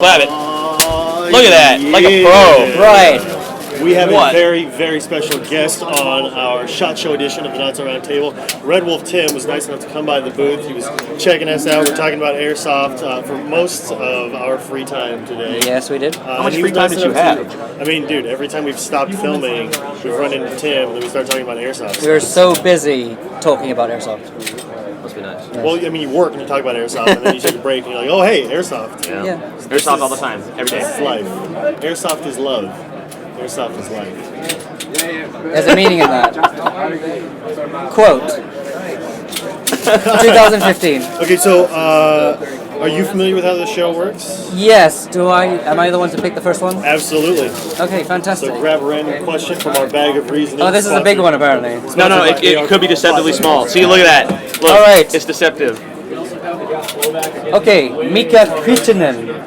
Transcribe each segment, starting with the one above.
Clap it. Look at that, like a pro. Right. We have a very, very special guest on our SHOT Show edition of the Nuts Around Table. Red Wolf Tim was nice enough to come by the booth. He was checking us out. We're talking about Airsoft for most of our free time today. Yes, we did. How much free time did you have? I mean, dude, every time we've stopped filming, we've run into Tim and we start talking about Airsoft. We were so busy talking about Airsoft. Must be nice. Well, I mean, you work and you talk about Airsoft, and then you take a break and you're like, oh, hey, Airsoft. Yeah. Airsoft all the time, every day. It's life. Airsoft is love. Airsoft is life. There's a meaning in that. Quote. 2015. Okay, so are you familiar with how the show works? Yes. Am I the one to pick the first one? Absolutely. Okay, fantastic. So grab a random question from our bag of reasoning. Oh, this is a big one apparently. No, it could be deceptively small. See, look at that. Look, all right. It's deceptive. Okay, Mika Krytinen.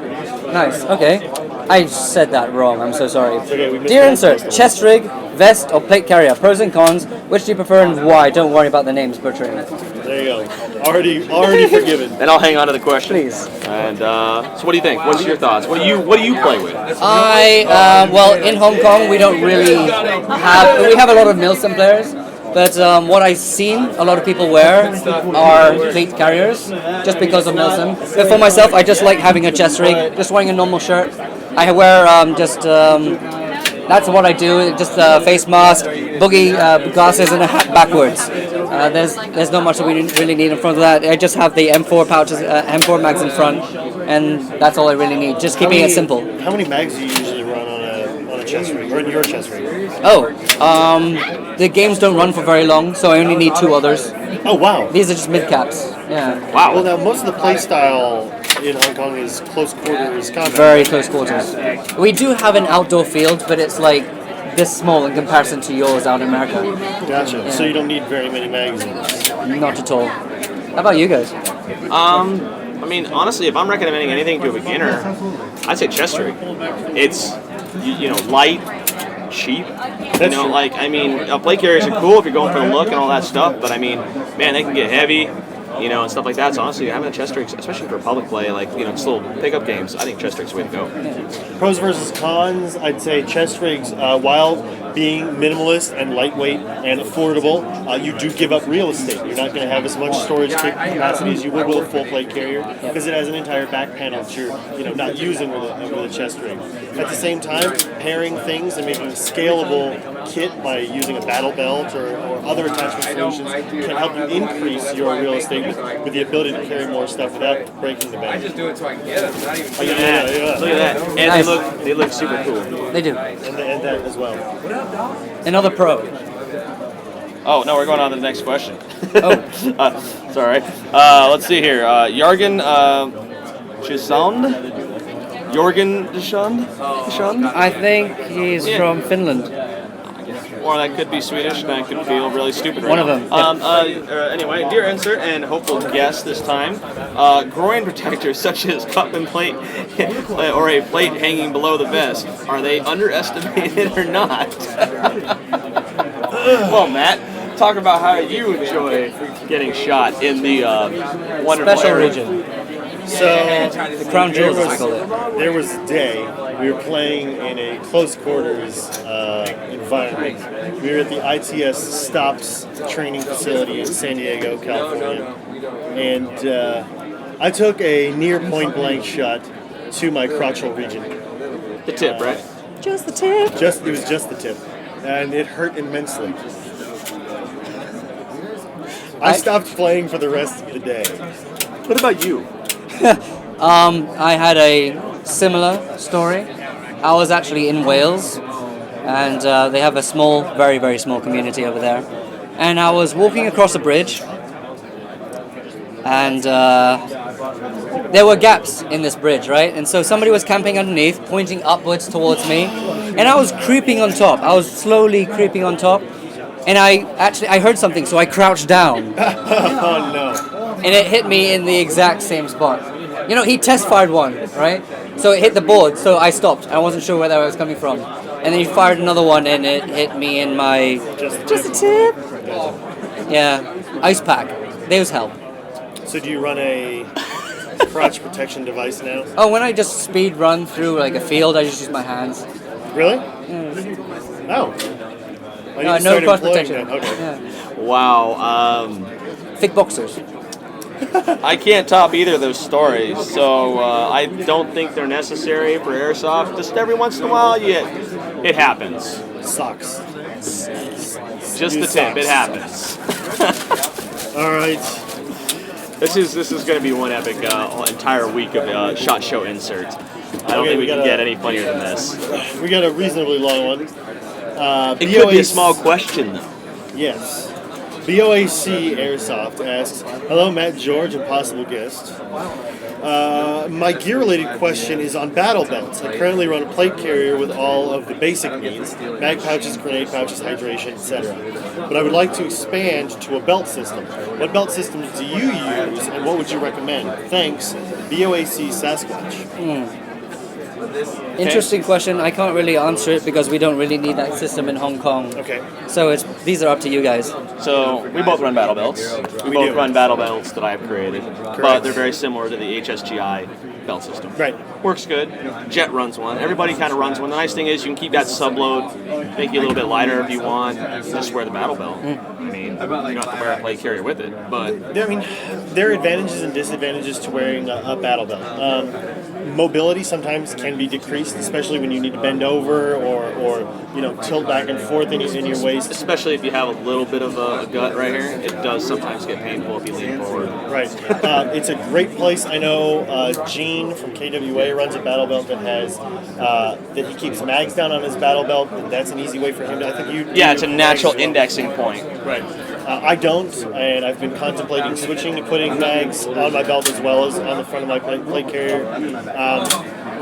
Nice, okay. I said that wrong, I'm so sorry. Okay, Dear insert, chest rig, vest, or plate carrier, pros and cons, which do you prefer and why? Don't worry about the names butchering. There you go. Already forgiven. Then I'll hang on to the question. Please. And so what do you think? What's your thoughts? What do you play with? Well, in Hong Kong, we don't really have a lot of Milsim players. But what I've seen a lot of people wear are plate carriers, just because of Milsim. But for myself, I just like having a chest rig, just wearing a normal shirt. I wear that's what I do, just a face mask, boogie glasses, and a hat backwards. There's not much that we really need in front of that. I just have the M4 pouches, M4 mags in front, and that's all I really need, just keeping it simple. How many mags do you usually run on a chest rig, or in your chest rig? The games don't run for very long, so I only need 2 others. Oh, wow. These are just mid-caps. Yeah. Wow. Well, now, most of the play style in Hong Kong is close quarters combat. Very close quarters. We do have an outdoor field, but it's like this small in comparison to yours out in America. Gotcha. Yeah. So you don't need very many magazines. Not at all. How about you guys? I mean, honestly, if I'm recommending anything to a beginner, I'd say chest rig. It's, light, cheap. Plate carriers are cool if you're going for the look and all that stuff, but I mean, man, they can get heavy, and stuff like that. So honestly, having a chest rig, especially for public play, just little pickup games, I think chest rig's the way to go. Pros versus cons, I'd say chest rigs, while being minimalist and lightweight and affordable, you do give up real estate. You're not going to have as much storage capacity as you would with a full plate carrier because it has an entire back panel that you're not using with a chest rig. At the same time, pairing things and making a scalable kit by using a battle belt or other attachment solutions can help you increase your real estate with the ability to carry more stuff without breaking the bank. I just do it so I can get it. Yeah. Look at that. And Nice. they look super cool. They do. And that as well. Another pro. Oh, no, we're going on to the next question. Oh. Sorry. Let's see here. Jorgen Chisand? Jorgen Chisand? I think he's from Finland. Or that could be Swedish, and that could feel really stupid right One of now. them. Anyway, dear insert and hopeful guest this time, groin protectors such as cup and plate or a plate hanging below the vest, are they underestimated or not? Well, Matt, talk about how you enjoy getting shot in the wonderful Special area. region. So The crown jewels, as we call it. there was a day we were playing in a close quarters environment. We were at the ITS Stops training facility in San Diego, California, and I took a near point blank shot to my crotchal region. The tip, right? Just the tip. It was just the tip, and it hurt immensely. I stopped playing for the rest of the day. What about you? I had a similar story. I was actually in Wales, and they have a small, very, very small community over there. And I was walking across a bridge, and there were gaps in this bridge, right? And so somebody was camping underneath, pointing upwards towards me, and I was creeping on top. I was slowly creeping on top, and I heard something, so I crouched down. Oh no. And it hit me in the exact same spot. He test fired one, right? So it hit the board, so I stopped. I wasn't sure where that was coming from. And then he fired another one, and it hit me in my... Just a tip. Yeah. Ice pack. Those help. So do you run a crotch protection device now. Oh, when I just speed run through like a field, I just use my hands. Really? Oh. I need to No start cross employing protection. that. Okay. Yeah. Wow. Thick boxers. I can't top either of those stories, so I don't think they're necessary for airsoft. Just every once in a while, it happens. Socks. Just the tip, it happens. All right. This is going to be one epic entire week of SHOT Show inserts. I don't think we can get any funnier than this. We got a reasonably long one. It could be a small question, though. Yes. BOAC Airsoft asks, hello Matt, George, and possible guest. My gear-related question is on battle belts. I currently run a plate carrier with all of the basic needs, mag pouches, grenade pouches, hydration, etc. But I would like to expand to a belt system. What belt systems do you use, and what would you recommend? Thanks, BOAC Sasquatch. Interesting question. I can't really answer it because we don't really need that system in Hong Kong. Okay. So these are up to you guys. So we both run battle belts. We both run battle belts that I've created, but they're very similar to the HSGI belt system. Right. Works good. Jet runs one. Everybody kind of runs one. The nice thing is you can keep that subload, make you a little bit lighter if you want. Just wear the battle belt. I mean, you don't have to wear a plate carrier with it, but I mean, there are advantages and disadvantages to wearing a battle belt. Mobility sometimes can be decreased, especially when you need to bend over or tilt back and forth in your waist. especially if you have a little bit of a gut right here, it does sometimes get painful if you lean forward. Right. It's a great place. I know Gene from KWA runs a battle belt that has that he keeps mags down on his battle belt. And that's an easy way for him to. I think you. Yeah, it's a natural indexing point. Right. I don't, and I've been contemplating switching to putting mags on my belt as well as on the front of my plate carrier.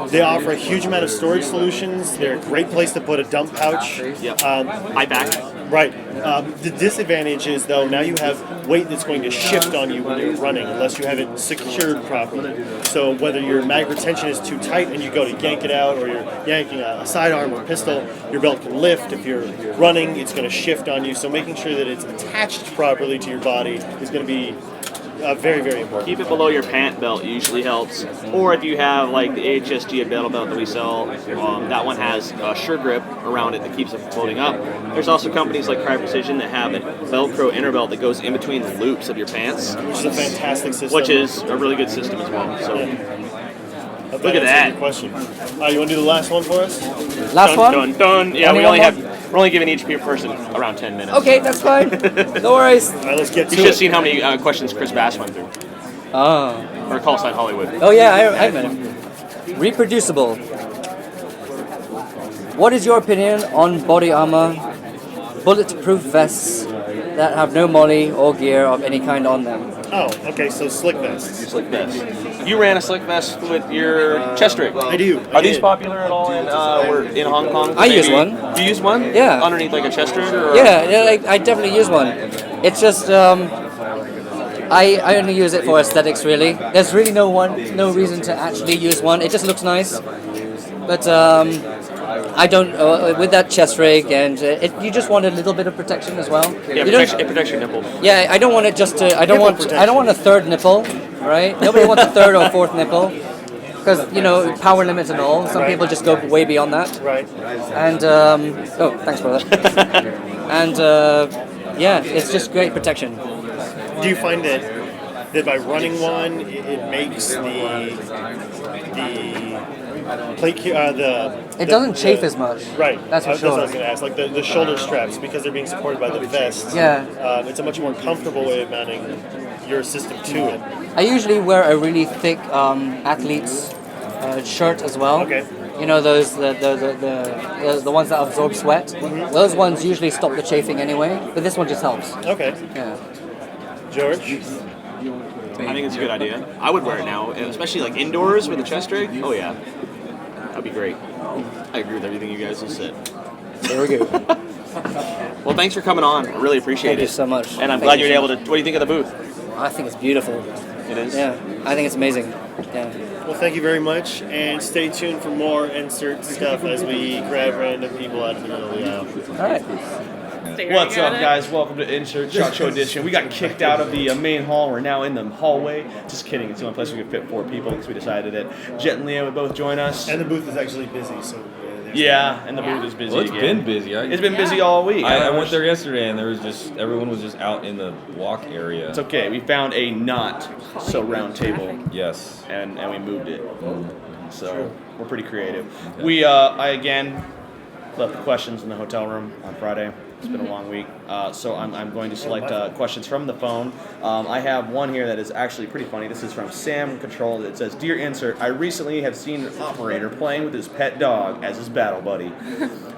They offer a huge amount of storage solutions. They're a great place to put a dump pouch. Yep. High back. Right. The disadvantage is, though, now you have weight that's going to shift on you when you're running unless you have it secured properly. So whether your mag retention is too tight and you go to yank it out, or you're yanking a sidearm or pistol, your belt can lift. If you're running, it's going to shift on you. So making sure that it's attached properly to your body is going to be very, very important. Keep it below your pant belt usually helps. Or if you have like the HSG battle belt that we sell, that one has a sure grip around it that keeps it from floating up. There's also companies like Cry Precision that have a Velcro inner belt that goes in between the loops of your pants. Which is a fantastic system. Which is a really good system as well. So look at that. Question. You want to do the last one for us? Last one? Dun, dun. Yeah, we're only giving each person around 10 minutes. Okay, that's fine. No worries. All right, let's get to You should have it. seen how many questions Chris Bass went through. Oh. Or Call Sign Hollywood. Oh yeah, I met him. Reproducible. What is your opinion on body armor, bulletproof vests that have no molly or gear of any kind on them? Oh, okay, so slick vests. Slick vest. You ran a slick vest with your chest rig. I do. Are these popular at all in Hong Kong? I use one. Do you use one? Yeah. Underneath like a chest rig? Or? Yeah, I definitely use one. It's just I only use it for aesthetics, really. There's really no reason to actually use one. It just looks nice. But I don't with that chest rig, and you just want a little bit of protection as well. Yeah, it protects your nipples. Yeah, I don't want it just to. I don't want a third nipple, right? Nobody wants a third or fourth nipple, because power limits and all. Some people just go way beyond that. Right. And oh, thanks for that. And yeah, it's just great protection. Do you find that by running one, it makes the plate It doesn't chafe as much. Right. That's for That's what I sure. was going to ask. Like the shoulder straps, because they're being supported by the vest. Yeah. It's a much more comfortable way of mounting your system to it. I usually wear a really thick athlete's shirt as well. Okay. You know those the ones that absorb sweat. Mm-hmm. Those ones usually stop the chafing anyway, but this one just helps. Okay. Yeah. George? I think it's a good idea. I would wear it now, especially like indoors with a chest rig. Oh yeah, that'd be great. I agree with everything you guys have said. There we go. Well, thanks for coming on. I really appreciate Thank it. you so much. And I'm Thank glad you you were so able to. What do you think of the booth? I think it's beautiful. It is. Yeah, I think it's amazing. Yeah. Well, thank you very much, and stay tuned for more insert stuff as we grab random people out of the middle of the aisle. All right. staring What's at up, it. guys? Welcome to Insert Shot Show Edition. We got kicked out of the main hall. We're now in the hallway. Just kidding. It's the only place we could fit 4 people because we decided that Jet and Leo would both join us. And the booth is actually busy, so... Yeah, and the booth is busy Well, it's again. been busy. It's been busy all week. I went there yesterday, and there was just everyone was just out in the walk area. It's okay. We found a not so round table. Yes. And we moved it. So we're pretty creative. I again left the questions in the hotel room on Friday. It's been a long week, so I'm going to select questions from the phone. I have one here that is actually pretty funny. This is from Sam Control. It says, "Dear Insert, I recently have seen an operator playing with his pet dog as his battle buddy.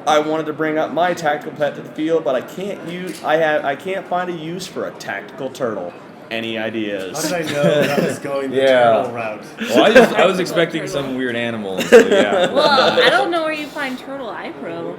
I wanted to bring up my tactical pet to the field, but I can't find a use for a tactical turtle. Any ideas?" How did I know that was going the turtle route? Well, I was expecting some weird animal. So yeah. Well, I don't know where you find turtle eye pro.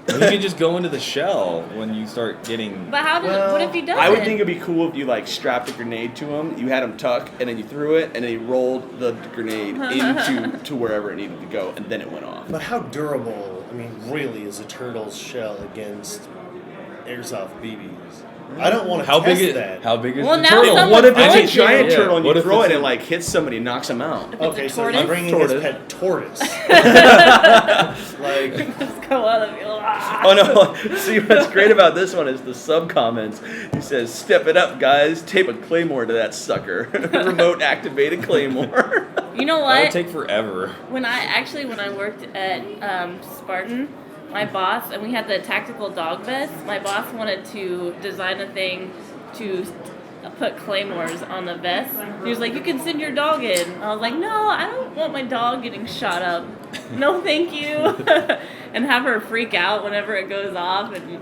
You can just go into the shell when you start getting. But what if he doesn't? I would think it'd be cool if you strapped a grenade to him, you had him tuck, and then you threw it, and then he rolled the grenade into wherever it needed to go, and then it went off. But how durable, really, is a turtle's shell against Airsoft BBs? I don't want to test that. How big is Well, the now turtle? someone- What if it's I a giant turtle and What you if throw it's it and hits somebody and knocks him out? Okay, so tortoise? you're bringing Tortoise. his pet tortoise. Just go out of you. Oh no! See, what's great about this one is the sub comments. He says, "Step it up, guys. Tape a claymore to that sucker. Remote activated claymore." You know That what? would take forever. When I worked at Spartan, my boss, and we had the tactical dog vest, my boss wanted to design a thing to put claymores on the vest. He was like, "You can send your dog in." I was like, "No, I don't want my dog getting shot up. No, thank you." And have her freak out whenever it goes off. And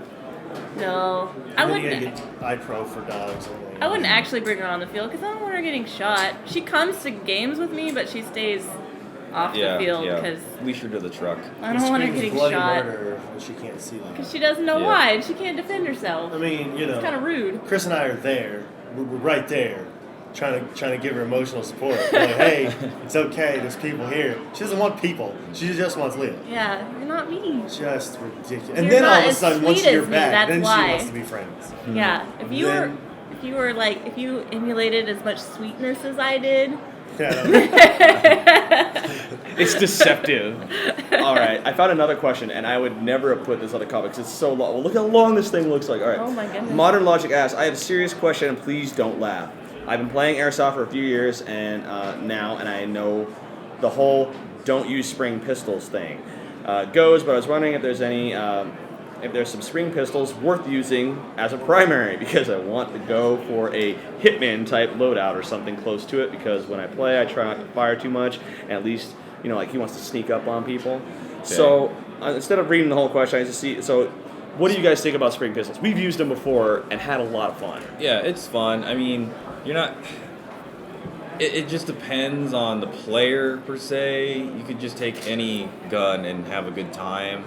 no, I And then you wouldn't. gotta get iPro for dogs. I wouldn't actually bring her on the field because I don't want her getting shot. She comes to games with me, but she stays off the field because Leash her to the truck. I don't want her Screams getting bloody shot. murder when she can't see them. Because she doesn't know why and she can't defend herself. It's kind of rude. Chris and I are there. We're right there, trying to give her emotional support. We're like, hey, it's okay. There's people here. She doesn't want people. She just wants Leo. Yeah, you're not me. Just ridiculous. You're And then all not of a as sudden, once sweet you're as me, back, that's then why. she wants to be friends. Yeah, if you emulated as much sweetness as I did. It's deceptive. All right, I found another question, and I would never have put this on the comic because it's so long. Well, look how long this thing looks like. All right. Oh my goodness. Modern Logic asks, "I have a serious question, and please don't laugh. I've been playing Airsoft for a few years and now, and I know the whole don't use spring pistols thing goes, but I was wondering if there's any, if there's some spring pistols worth using as a primary because I want to go for a Hitman type loadout or something close to it because when I play, I try not to fire too much, and at least, he wants to sneak up on people." Okay. So instead of reading the whole question, I just see, so what do you guys think about spring pistols? We've used them before and had a lot of fun. Yeah, it's fun. You're not. It just depends on the player per se. You could just take any gun and have a good time.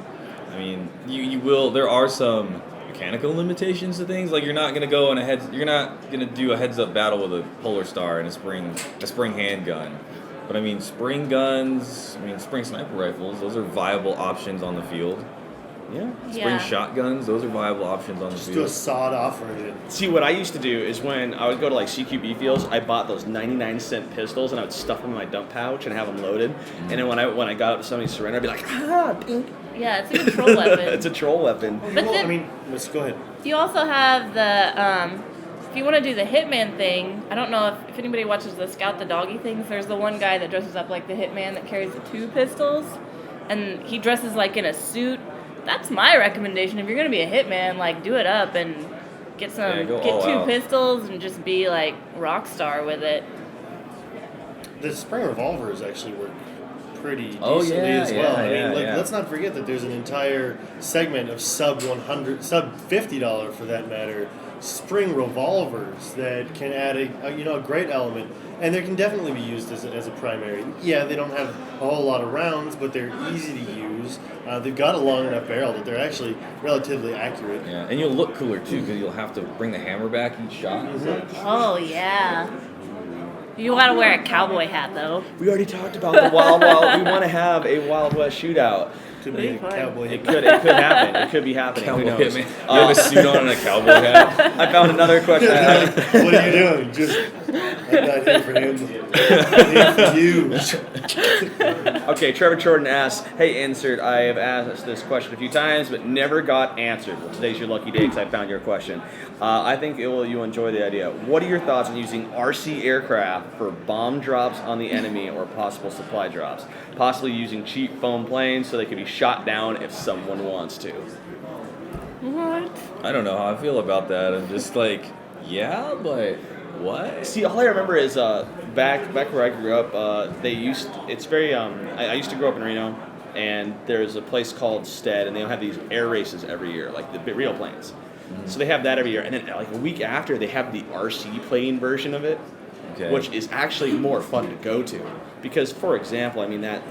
You will. There are some mechanical limitations to things. Like you're not gonna go You're not gonna do a heads-up battle with a Polar Star and a spring handgun. But spring guns. Spring sniper rifles. Those are viable options on the field. Yeah. Spring shotguns. Those are viable options on the field. Just do a sawed-off version. See, what I used to do is when I would go to CQB fields, I bought those 99-cent pistols and I would stuff them in my dump pouch and have them loaded. And then when I got up to somebody's surrender, I'd be like, pink. Yeah, it's a control weapon. It's a troll weapon. But let's go ahead. You also have the, if you want to do the Hitman thing, I don't know if anybody watches the Scout the Doggy things, there's the one guy that dresses up like the Hitman that carries the 2 pistols, and he dresses in a suit. That's my recommendation. If you're going to be a Hitman, do it up and get 2 pistols and just be rock star with it. The spring revolvers actually work pretty decently as well. Let's not forget that there's an entire segment of sub $50 for that matter, spring revolvers that can add a great element, and they can definitely be used as a primary. Yeah, they don't have a whole lot of rounds, but they're easy to use. They've got a long enough barrel that they're actually relatively accurate. Yeah, and you'll look cooler too because you'll have to bring the hammer back each shot. Oh yeah. You gotta wear a cowboy hat though. We already talked about the Wild Wild. We want to have a Wild West shootout. Could be a cowboy It hitman. could happen. It could be happening. Who Cowboy knows? hitman. You have a suit on and a cowboy hat. I found another question. What are you doing? Just, I'm not here for him. I'm here for you. Okay, Trevor Jordan asks, "Hey, Insert, I have asked this question a few times, but never got answered. Well, today's your lucky day because I found your question. I think you'll enjoy the idea. What are your thoughts on using RC aircraft for bomb drops on the enemy or possible supply drops? Possibly using cheap foam planes so they can be shot down if someone wants to." What? I don't know how I feel about that. I'm just like, yeah, but what? See, all I remember is back where I grew up. It's very. I used to grow up in Reno, and there's a place called Stead, and they'll have these air races every year, like the real planes. So they have that every year, and then like a week after, they have the RC plane version of it, Okay. which is actually more fun to go to. Because, for example, I mean that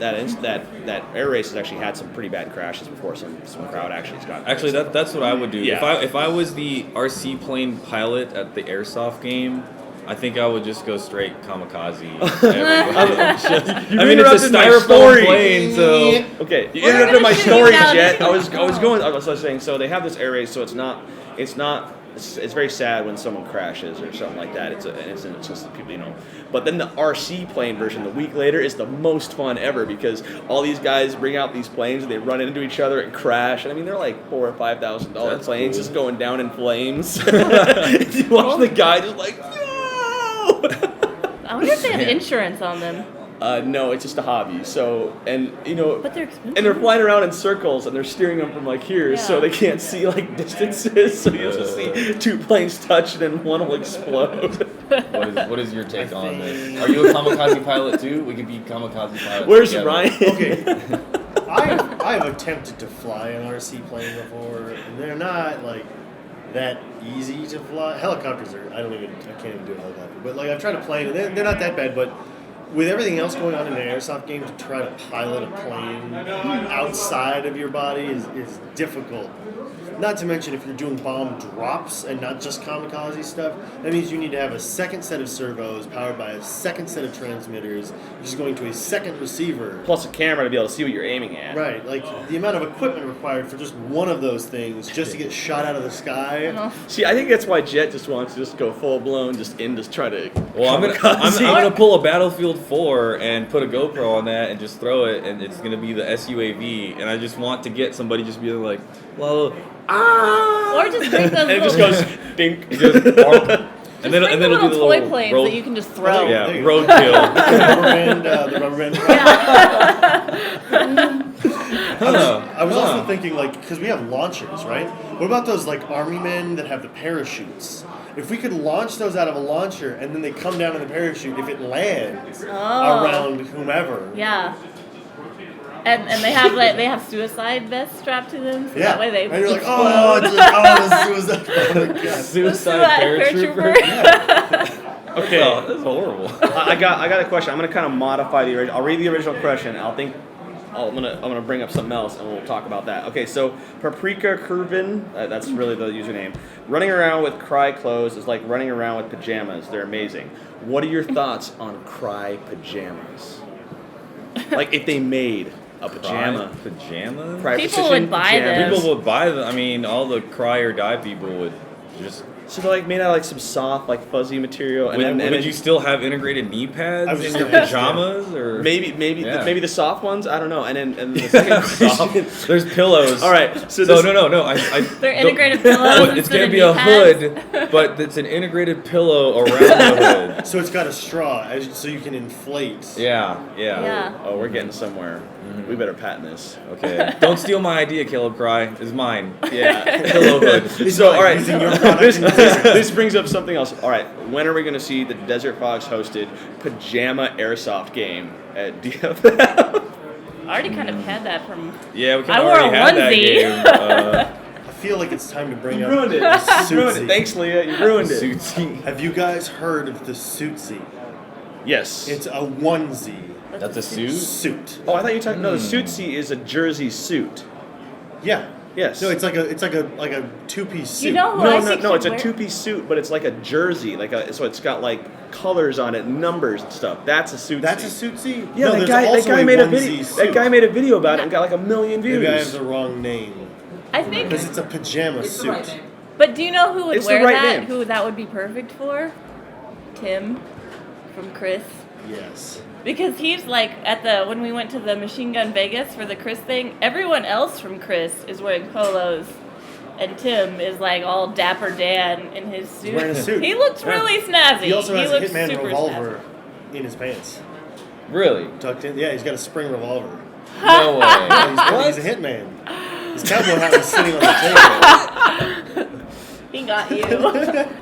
air race has actually had some pretty bad crashes before. Some crowd actually has gotten. Actually, that's what I would do. Yeah. If I was the RC plane pilot at the Airsoft game, I think I would just go straight kamikaze. I mean, it's a interrupted my styrofoam story. plane, so Okay, you We're interrupted gonna my shoot story, down. Jet. I was saying. So they have this air race, so it's very sad when someone crashes or something like that. It's just the people, But then the RC plane version, the week later, is the most fun ever because all these guys bring out these planes and they run into each other and crash. And I mean, they're like $4,000 or $5,000 That's planes cool. just going down in flames. You watch the guy just like, no. I wonder if they have insurance on them. No, it's just a hobby. So, But they're expensive. and they're flying around in circles, and they're steering them from like here, so Yeah. they can't see like distances. So you just see two planes touch, and then one will explode. what is your take on this? Are you a kamikaze pilot too? We could be kamikaze pilots. Where's together. Ryan? Okay. I've attempted to fly an RC plane before, and they're not like that easy to fly. Helicopters are. I can't even do a helicopter. But like I've tried a plane, and they're not that bad. But with everything else going on in an airsoft game, to try to pilot a plane outside of your body is difficult. Not to mention if you're doing bomb drops and not just kamikaze stuff, that means you need to have a second set of servos powered by a second set of transmitters, which is going to a second receiver. Plus a camera to be able to see what you're aiming at. Right, like the amount of equipment required for just one of those things just to get shot out of the sky. See, I think that's why Jet just wants to just go full blown, just try to. Well, I'm kamikaze. gonna pull a Battlefield 4 and put a GoPro on that and just throw it, and it's gonna be the SUAV, and I just want to get somebody just being like, well, Or just bring those And it just little, goes bink. and then bring the it'll little do the toy little planes road, that you can just throw. yeah, There you go. roadkill. The rubber band. I was also thinking, like, because we have launchers, right? What about those, like, army men that have the parachutes? If we could launch those out of a launcher and then they come down in the parachute, if it lands around whomever. Yeah. And they have suicide vests strapped to them, so Yeah. that way they and you're like, explode. the suicide. Oh, my God. Suicide paratrooper. Okay. Oh, that's horrible. I got a question. I'm gonna kind of modify the original. I'll read the original question. I'm gonna bring up something else and we'll talk about that. Okay, so Paprika Curvin, that's really the username. Running around with Cry clothes is like running around with pajamas. They're amazing. What are your thoughts on Cry pajamas? Like if they made a pajama. Pajamas? Cry People Precision would buy pajamas. them. People would buy them. I mean, all the cry or die people would just. So they're like made out of like some soft, like fuzzy material, and Would you still have integrated knee I pads was in just your gonna ask, pajamas, or maybe Yeah. maybe the soft ones? I don't know. And the second question. There's pillows. All right, so So this, no. They're don't- integrated pillows Well, it's instead gonna of be knee a pads. hood, but it's an integrated pillow around the hood. So it's got a straw, so you can inflate. Yeah. Yeah. Oh, we're getting somewhere. We better patent this. Okay. Don't steal my idea, Caleb Cry. It's mine. Yeah. Pillow hood. So, all right, Using your product this brings up something else. All right, when are we going to see the Desert Fox hosted Pajama Airsoft game at DFF? I already kind of had that from. Yeah, we I kind of wore a already had that onesie. game. I feel like it's time to bring You up ruined it. the You ruined it. suitsy. Thanks, Leah. You ruined it. Suitsy. Have you guys heard of the suitsy? Yes. It's a onesie That's a suit? suit. Oh, I thought you were talking. No, the suitsy is a jersey suit. Yeah. Yes. No, it's like a two-piece suit. You know who No, I no, think no. It's should a wear- two-piece suit, but it's like a jersey, so it's got like colors on it, numbers and stuff. That's a suit. That's a suit. suit. Yeah, no, that there's guy also made a onesie video. suit. That guy made a video about it and got like 1 million views. Maybe I have the wrong name I think. because it's a pajama suit. But do you know who would It's the wear right that? name. Who that would be perfect for? Tim from Chris. Yes. Because he's like when we went to the Machine Gun Vegas for the Chris thing, everyone else from Chris is wearing polos. And Tim is like all Dapper Dan in his suit. wearing a suit. He looks really snazzy. He also has a looks Hitman super revolver in his pants, Really? tucked in. Yeah, he's got a spring revolver. No way. Yeah, he's a hitman. His cowboy hat was sitting on the table. snazzy. He got you.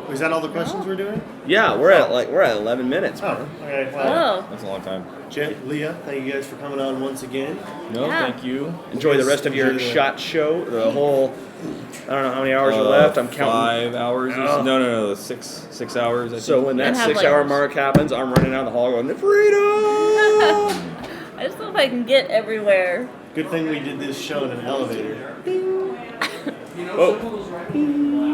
Was that all the questions we're doing? Yeah, we're at 11 minutes. Oh, okay. Well, Oh. That's a long time. Jeff, Leah, thank you guys for coming on once again. No, Yeah. thank you. Enjoy the rest of your Enjoy the- shot show. The whole. I don't know how many hours are left. I'm counting. 5 hours. Or Oh. No. 6 hours. I think. So when that And have, 6-hour like- mark happens, I'm running down the hall going, freedom! I just don't know if I can get everywhere. Good thing we did this show in an elevator. Oh.